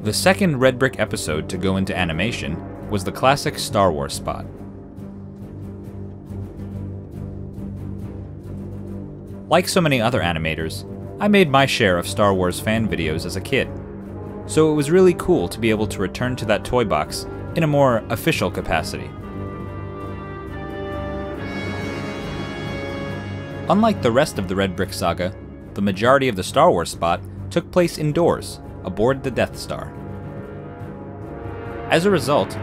The second Red Brick episode to go into animation was the classic Star Wars spot. Like so many other animators, I made my share of Star Wars fan videos as a kid, so it was really cool to be able to return to that toy box in a more official capacity. Unlike the rest of the Red Brick Saga, the majority of the Star Wars spot took place indoors, aboard the Death Star. As a result,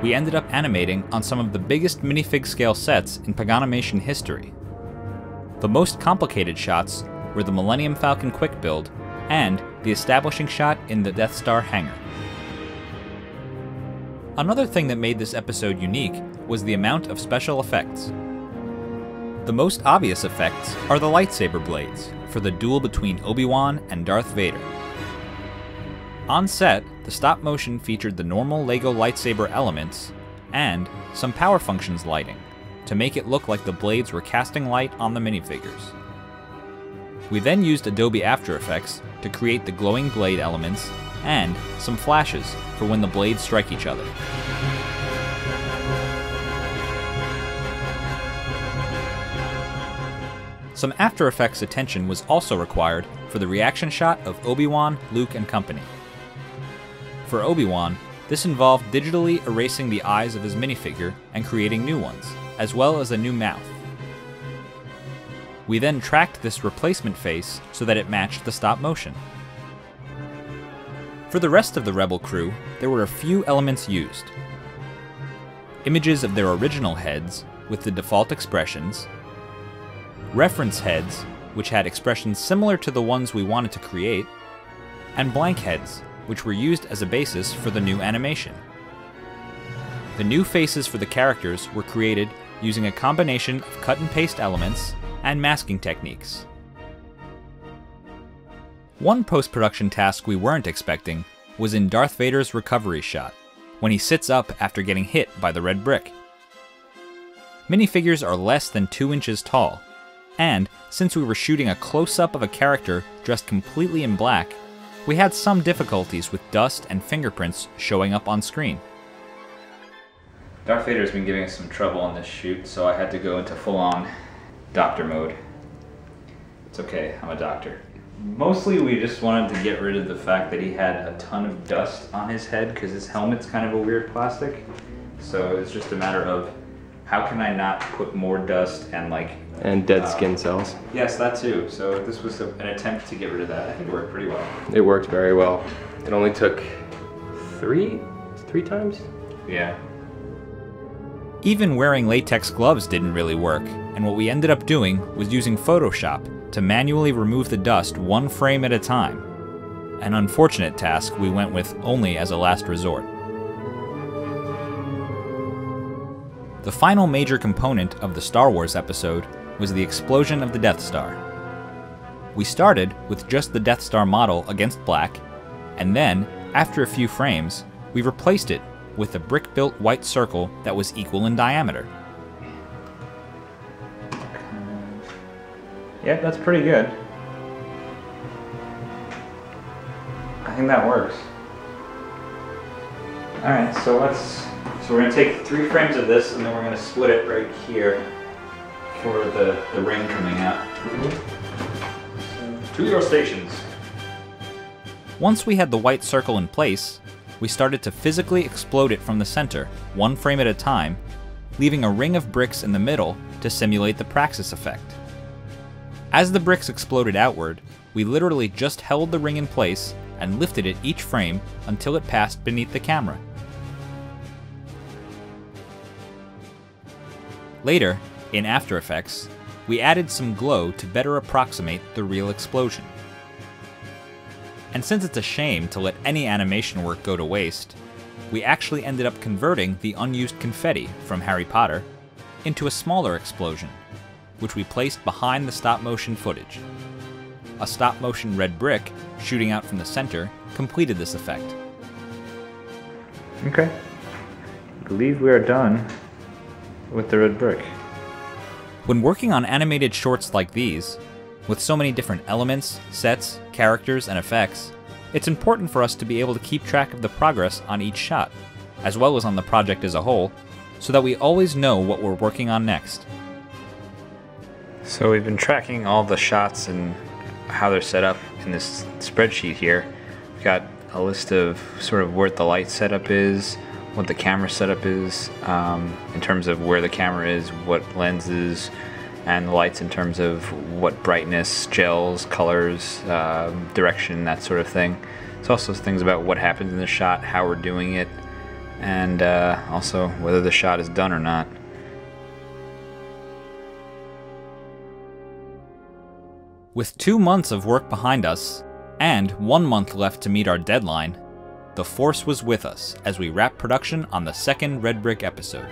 we ended up animating on some of the biggest minifig scale sets in Paganomation history. The most complicated shots were the Millennium Falcon quick build and the establishing shot in the Death Star hangar. Another thing that made this episode unique was the amount of special effects. The most obvious effects are the lightsaber blades for the duel between Obi-Wan and Darth Vader. On set, the stop motion featured the normal LEGO lightsaber elements and some power functions lighting to make it look like the blades were casting light on the minifigures. We then used Adobe After Effects to create the glowing blade elements and some flashes for when the blades strike each other. Some After Effects attention was also required for the reaction shot of Obi-Wan, Luke, and company. For Obi-Wan, this involved digitally erasing the eyes of his minifigure and creating new ones, as well as a new mouth. We then tracked this replacement face so that it matched the stop motion. For the rest of the Rebel crew, there were a few elements used. Images of their original heads with the default expressions, reference heads, which had expressions similar to the ones we wanted to create, and blank heads, which were used as a basis for the new animation. The new faces for the characters were created using a combination of cut and paste elements and masking techniques. One post-production task we weren't expecting was in Darth Vader's recovery shot, when he sits up after getting hit by the red brick. Minifigures are less than 2 inches tall, and since we were shooting a close-up of a character dressed completely in black, we had some difficulties with dust and fingerprints showing up on screen. Darth Vader's been giving us some trouble on this shoot, so I had to go into full-on doctor mode. It's okay, I'm a doctor. Mostly we just wanted to get rid of the fact that he had a ton of dust on his head because his helmet's kind of a weird plastic. So it's just a matter of how can I not put more dust and And dead skin cells. Yes, that too. So this was an attempt to get rid of that. I think it worked pretty well. It worked very well. It only took three times? Yeah. Even wearing latex gloves didn't really work, and what we ended up doing was using Photoshop to manually remove the dust one frame at a time. An unfortunate task we went with only as a last resort. The final major component of the Star Wars episode was the explosion of the Death Star. We started with just the Death Star model against black, and then, after a few frames, we replaced it with a brick-built white circle that was equal in diameter. Yep, that's pretty good. I think that works. Alright, so we're going to take 3 frames of this and then we're going to split it right here for the ring coming out. So, to your stations. Once we had the white circle in place, we started to physically explode it from the center, 1 frame at a time, leaving a ring of bricks in the middle to simulate the Praxis effect. As the bricks exploded outward, we literally just held the ring in place and lifted it each frame until it passed beneath the camera. Later, in After Effects, we added some glow to better approximate the real explosion. And since it's a shame to let any animation work go to waste, we actually ended up converting the unused confetti from Harry Potter into a smaller explosion, which we placed behind the stop-motion footage. A stop-motion red brick shooting out from the center completed this effect. Okay, I believe we are done with the red brick. When working on animated shorts like these, with so many different elements, sets, characters, and effects, It's important for us to be able to keep track of the progress on each shot, as well as on the project as a whole, so that we always know what we're working on next. So we've been tracking all the shots and how they're set up in this spreadsheet here. We've got a list of sort of where the light setup is, what the camera setup is, in terms of where the camera is, what lenses, and the lights in terms of what brightness, gels, colors, direction, that sort of thing. It's also things about what happens in the shot, how we're doing it, and also whether the shot is done or not. With 2 months of work behind us, and 1 month left to meet our deadline, the Force was with us as we wrapped production on the second Red Brick episode.